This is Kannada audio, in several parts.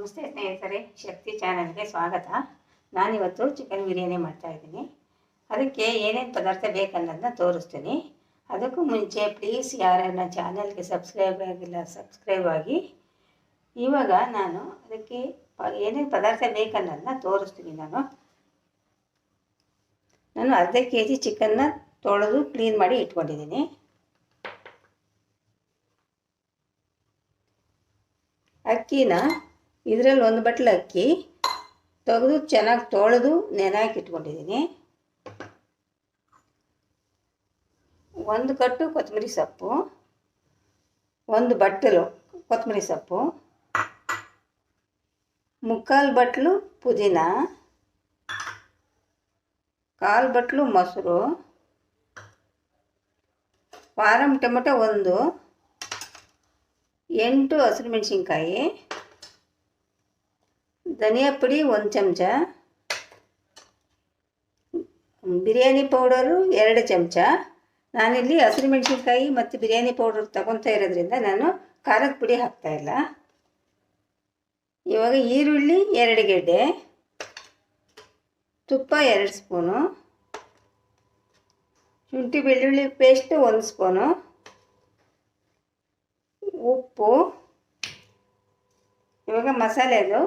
ನಮಸ್ತೆ ಸ್ನೇಹಿತರೆ, ಶಕ್ತಿ ಚಾನಲ್ಗೆ ಸ್ವಾಗತ. ನಾನಿವತ್ತು ಚಿಕನ್ ಬಿರಿಯಾನಿ ಮಾಡ್ತಾಯಿದ್ದೀನಿ. ಅದಕ್ಕೆ ಏನೇನು ಪದಾರ್ಥ ಬೇಕನ್ನೋದನ್ನ ತೋರಿಸ್ತೀನಿ. ಅದಕ್ಕೂ ಮುಂಚೆ ಪ್ಲೀಸ್ ಯಾರನ್ನ ಚಾನಲ್ಗೆ ಸಬ್ಸ್ಕ್ರೈಬ್ ಆಗಿಲ್ಲ ಸಬ್ಸ್ಕ್ರೈಬ್ ಆಗಿ. ಇವಾಗ ನಾನು ಅದಕ್ಕೆ ಏನೇನು ಪದಾರ್ಥ ಬೇಕನ್ನೋದನ್ನ ತೋರಿಸ್ತೀನಿ. ನಾನು ಅರ್ಧ kg ಚಿಕನ್ನ ತೊಳೆದು ಕ್ಲೀನ್ ಮಾಡಿ ಇಟ್ಕೊಂಡಿದ್ದೀನಿ. ಅಕ್ಕಿನ ಇದರಲ್ಲಿ ಒಂದು ಬಟ್ಲು ಅಕ್ಕಿ ತೆಗೆದು ಚೆನ್ನಾಗಿ ತೊಳೆದು ನೆನೆಹಾಕಿ ಇಟ್ಕೊಂಡಿದ್ದೀನಿ. ಒಂದು ಕಟ್ಟು ಕೊತ್ತಂಬರಿ ಸೊಪ್ಪು, ಒಂದು ಬಟ್ಟಲು ಕೊತ್ತಂಬರಿ ಸೊಪ್ಪು, ಮುಕ್ಕಾಲು ಬಟ್ಲು ಪುದೀನ, ಕಾಲು ಬಟ್ಲು ಮೊಸರು, ಫಾರಮ್ ಟೊಮೆಟೊ 1, 8 ಹಸಿರು ಮೆಣಸಿನ್ಕಾಯಿ, ಧನಿಯಾ ಪುಡಿ 1 ಚಮಚ, ಬಿರಿಯಾನಿ ಪೌಡರು 2 ಚಮಚ. ನಾನಿಲ್ಲಿ ಹಸಿರು ಮೆಣಸಿನ್ಕಾಯಿ ಮತ್ತು ಬಿರಿಯಾನಿ ಪೌಡರ್ ತಗೊತಾ ಇರೋದ್ರಿಂದ ನಾನು ಖಾರದ ಪುಡಿ ಹಾಕ್ತಾಯಿಲ್ಲ. ಇವಾಗ ಈರುಳ್ಳಿ 2 ಗೆಡ್ಡೆ, ತುಪ್ಪ 2 ಸ್ಪೂನು, ಶುಂಠಿ ಬೆಳ್ಳುಳ್ಳಿ ಪೇಸ್ಟ್ 1 ಸ್ಪೂನು, ಉಪ್ಪು. ಇವಾಗ ಮಸಾಲೆದು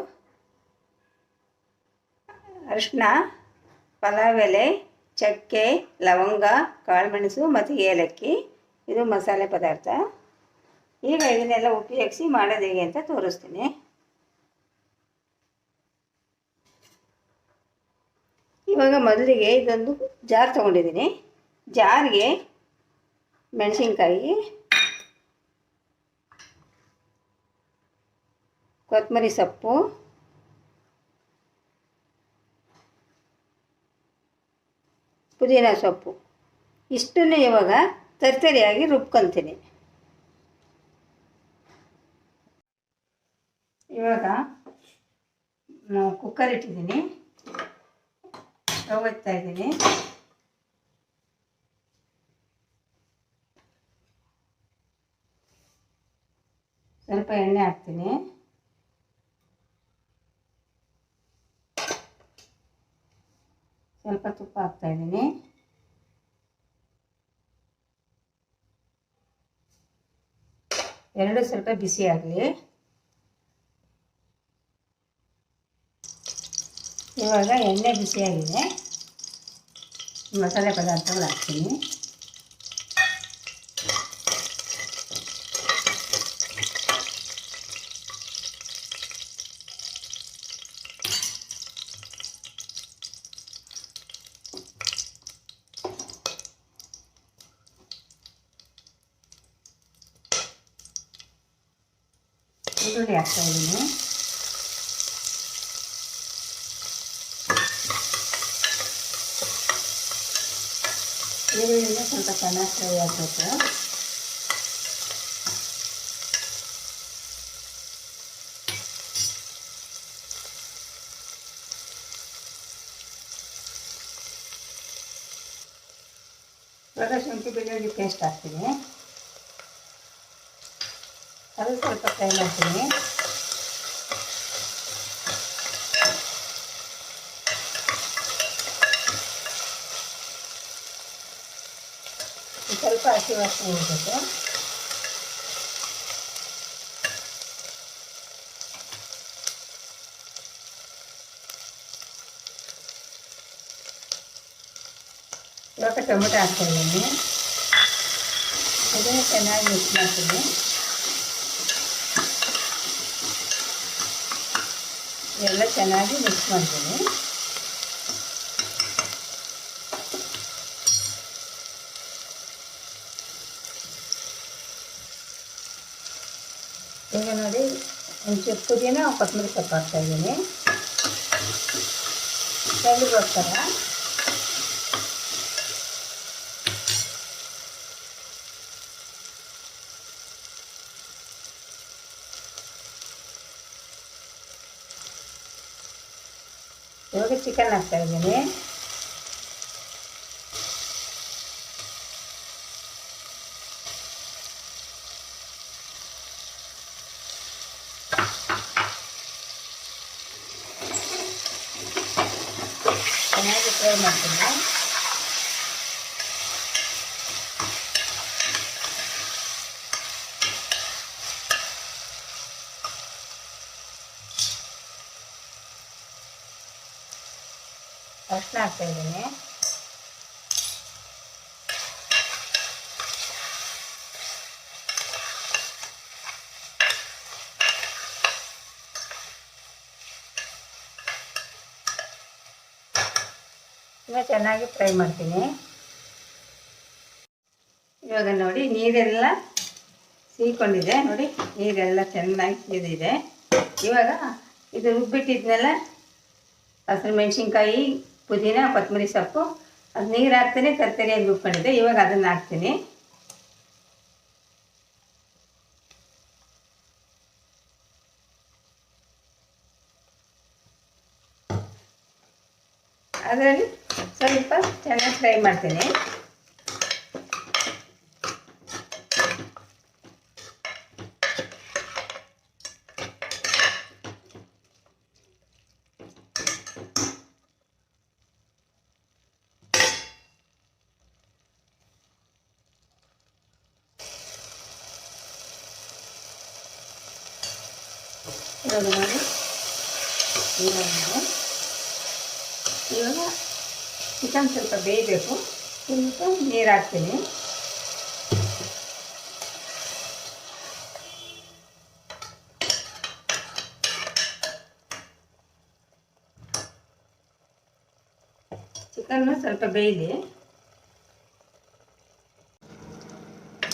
ಅರಿಶಿನ, ಪಲಾವ್ ಎಲೆ, ಚಕ್ಕೆ, ಲವಂಗ, ಕಾಳುಮೆಣಸು ಮತ್ತು ಏಲಕ್ಕಿ. ಇದು ಮಸಾಲೆ ಪದಾರ್ಥ. ಈಗ ಇದನ್ನೆಲ್ಲ ಉಪಯೋಗಿಸಿ ಮಾಡೋದು ಹೇಗೆ ಅಂತ ತೋರಿಸ್ತೀನಿ. ಇವಾಗ ಮೊದಲಿಗೆ ಇದೊಂದು ಜಾರ್ ತೊಗೊಂಡಿದ್ದೀನಿ. ಜಾರ್ಗೆ ಮೆಣಸಿನ್ಕಾಯಿ, ಕೊತ್ತಂಬರಿ ಸೊಪ್ಪು, ಪುದೀನ ಸೊಪ್ಪು ಇಷ್ಟನ್ನು ಇವಾಗ ತರ್ತರಿಯಾಗಿ ರುಬ್ಕೊತೀನಿ. ಇವಾಗ ನಾನು ಕುಕ್ಕರ್ ಇಟ್ಟಿದ್ದೀನಿ, ಸ್ಟವ್ ಹಚ್ತಾ ಇದ್ದೀನಿ. ಸ್ವಲ್ಪ ಎಣ್ಣೆ ಹಾಕ್ತೀನಿ. ಸ್ವಲ್ಪ ತುಪ್ಪ ಹಾಕ್ತಾಯಿದ್ದೀನಿ. ಎರಡು ಸ್ವಲ್ಪ ಬಿಸಿ ಆಗಲಿ. ಇವಾಗ ಎಣ್ಣೆ ಬಿಸಿಯಾಗಿದೆ, ಮಸಾಲೆ ಪದಾರ್ಥಗಳು ಹಾಕ್ತೀನಿ. ಈರುಳ್ಳಿ ಹಾಕ್ತಾಯಿದ್ದೀನಿ. ಈರುಳ್ಳಿನ ಸ್ವಲ್ಪ ಚೆನ್ನಾಗಿ ಫ್ರೈ ಆಗಬೇಕು. ಇವಾಗ ಶುಂಠಿ ಬೆಳ್ಳುಳ್ಳಿ ಪೇಸ್ಟ್ ಹಾಕ್ತೀನಿ. ಅದು ಸ್ವಲ್ಪ ಫ್ರೈ ಮಾಡ್ತೀನಿ. ಸ್ವಲ್ಪ ಹಸಿ ವಾಸನೆ ಹೋಗಬೇಕು. ಇವಾಗ ಟೊಮೆಟೊ ಹಾಕ್ತಾಯಿದ್ದೀನಿ. ಅದನ್ನು ಚೆನ್ನಾಗಿ ಮಿಕ್ಸ್ ಮಾಡ್ತೀನಿ. ಎಲ್ಲ ಚೆನ್ನಾಗಿ ಮಿಕ್ಸ್ ಮಾಡ್ತೀನಿ. ಈಗ ನೋಡಿ ಒಂಚೂರು ಪುದೀನ ಕೊತ್ತಂಬರಿ ಸೊಪ್ಪು ಹಾಕ್ತಾಯಿದ್ದೀನಿ ಸ್ಮೆಲ್ಗೋಸ್ಕರ. ಇವಾಗ ಚಿಕನ್ ಹಾಕ್ತಾಯಿದ್ದೀನಿ. ಚೆನ್ನಾಗಿ ಫ್ರೈ ಮಾಡ್ತೀನಿ. ಅರಿಶಿನ ಹಾಕ್ತಾಯಿದ್ದೀನಿ. ಇನ್ನು ಚೆನ್ನಾಗಿ ಫ್ರೈ ಮಾಡ್ತೀನಿ. ಇವಾಗ ನೋಡಿ ನೀರೆಲ್ಲ ಸೀಕೊಂಡಿದೆ, ನೋಡಿ ನೀರೆಲ್ಲ ಚೆನ್ನಾಗಿ ಸೀದಿದೆ. ಇವಾಗ ಇದು ರುಬ್ಬಿಟ್ಟಿದ್ನೆಲ್ಲ ಹಸಿರು ಮೆಣಸಿನ್ಕಾಯಿ, ಪುದೀನ, ಕೊತ್ತಂಬರಿ ಸೊಪ್ಪು ಅದು ನೀರು ಹಾಕ್ತೀನಿ, ತರಕಾರಿಯಾಗಿ ರುಬ್ಕೊಂಡಿದ್ದೆ. ಇವಾಗ ಅದನ್ನು ಹಾಕ್ತೀನಿ. ಅದರಲ್ಲಿ ಸ್ವಲ್ಪ ಚೆನ್ನಾಗಿ ಫ್ರೈ ಮಾಡ್ತೀನಿ. ಇವಾಗ ನೋಡಿ ಇವಾಗ ಚಿಕನ್ ಸ್ವಲ್ಪ ಬೇಯಬೇಕು, ಸ್ವಲ್ಪ ನೀರು ಹಾಕ್ತೀನಿ. ಚಿಕನ್ನು ಸ್ವಲ್ಪ ಬೇಯಲಿ.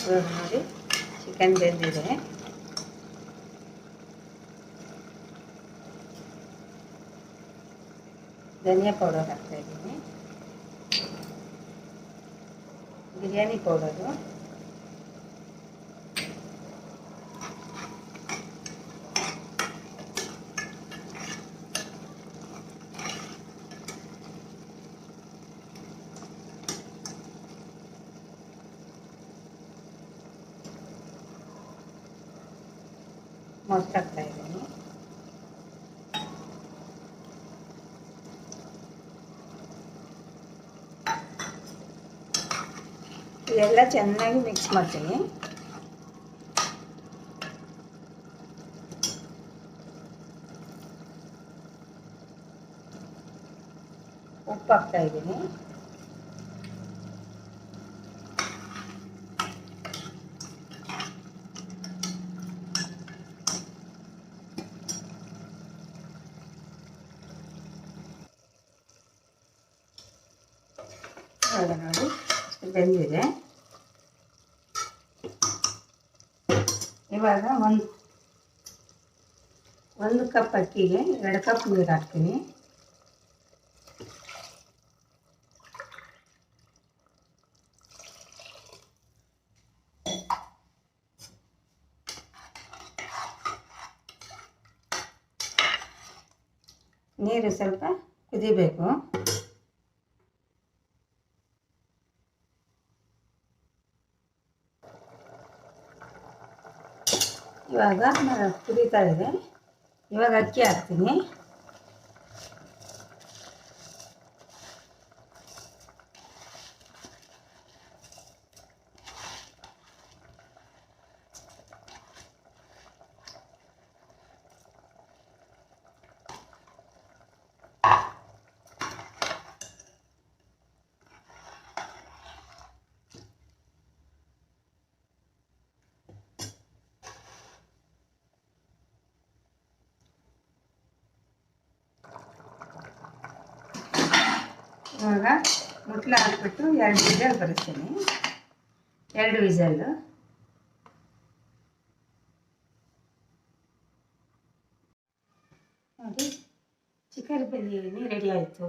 ಇವಾಗ ನೋಡಿ ಚಿಕನ್ ಬೆಂದಿದೆ. ಧನಿಯಾ ಪೌಡರ್ ಹಾಕ್ತಾಯಿದ್ದೀನಿ, ಬಿರಿಯಾನಿ ಪೌಡರು, ಮೊಸರು ಹಾಕ್ತಾಯಿದ್ದೀನಿ. ಇದೆಲ್ಲ ಚೆನ್ನಾಗಿ ಮಿಕ್ಸ್ ಮಾಡ್ತೀನಿ. ಉಪ್ಪು ಹಾಕ್ತಾಯಿದ್ದೀನಿ. ಇವಾಗ ನೋಡಿ ಬೆಂದಿದೆ. ಇವಾಗ ಒಂದು ಕಪ್ ಅಕ್ಕಿಗೆ 2 ಕಪ್ ನೀರು ಹಾಕ್ತೀನಿ. ನೀರು ಸ್ವಲ್ಪ ಕುದಿಬೇಕು. ಇವಾಗ ಕುದೀತಾ ಇದೆ. ಇವಾಗ ಅಕ್ಕಿ ಹಾಕ್ತೀನಿ. ಇವಾಗ ಮುಟ್ಲ ಹಾಕ್ಬಿಟ್ಟು 2 ವಿಸಲ್ ಬರಿಸ್ತೀನಿ. 2 ವಿಸಲ್ಲು. ನೋಡಿ ಚಿಕನ್ ಬಿರಿಯಾನಿ ರೆಡಿ ಆಯಿತು.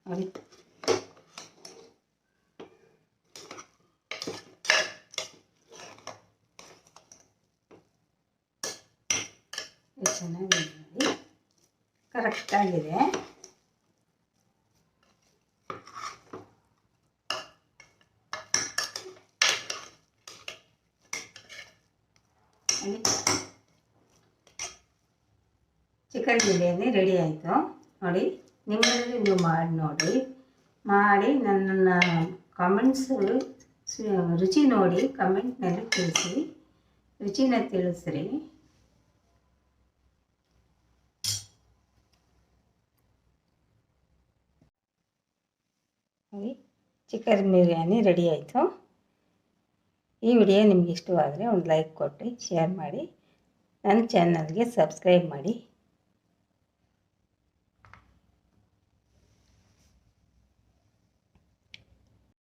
ನೋಡಿ ಚೆನ್ನಾಗಿ ನೋಡಿ ಕರೆಕ್ಟಾಗಿದೆ. ಚಿಕನ್ ಬಿರಿಯಾನಿ ರೆಡಿ ಆಯಿತು ನೋಡಿ. ನಿಮ್ಮಲ್ಲಿ ನೀವು ಮಾಡಿ ನನ್ನ ಕಾಮೆಂಟ್ಸು ರುಚಿ ನೋಡಿ ಕಮೆಂಟ್ನಲ್ಲಿ ತಿಳಿಸಿ, ರುಚಿನ ತಿಳಿಸ್ರಿ. ನೋಡಿ ಚಿಕನ್ ಬಿರಿಯಾನಿ ರೆಡಿ ಆಯಿತು. ಈ ವಿಡಿಯೋ ನಿಮ್ಗೆ ಇಷ್ಟವಾದರೆ ಒಂದು ಲೈಕ್ ಕೊಟ್ಟು ಶೇರ್ ಮಾಡಿ, ನನ್ನ ಚಾನಲ್ಗೆ ಸಬ್ಸ್ಕ್ರೈಬ್ ಮಾಡಿ.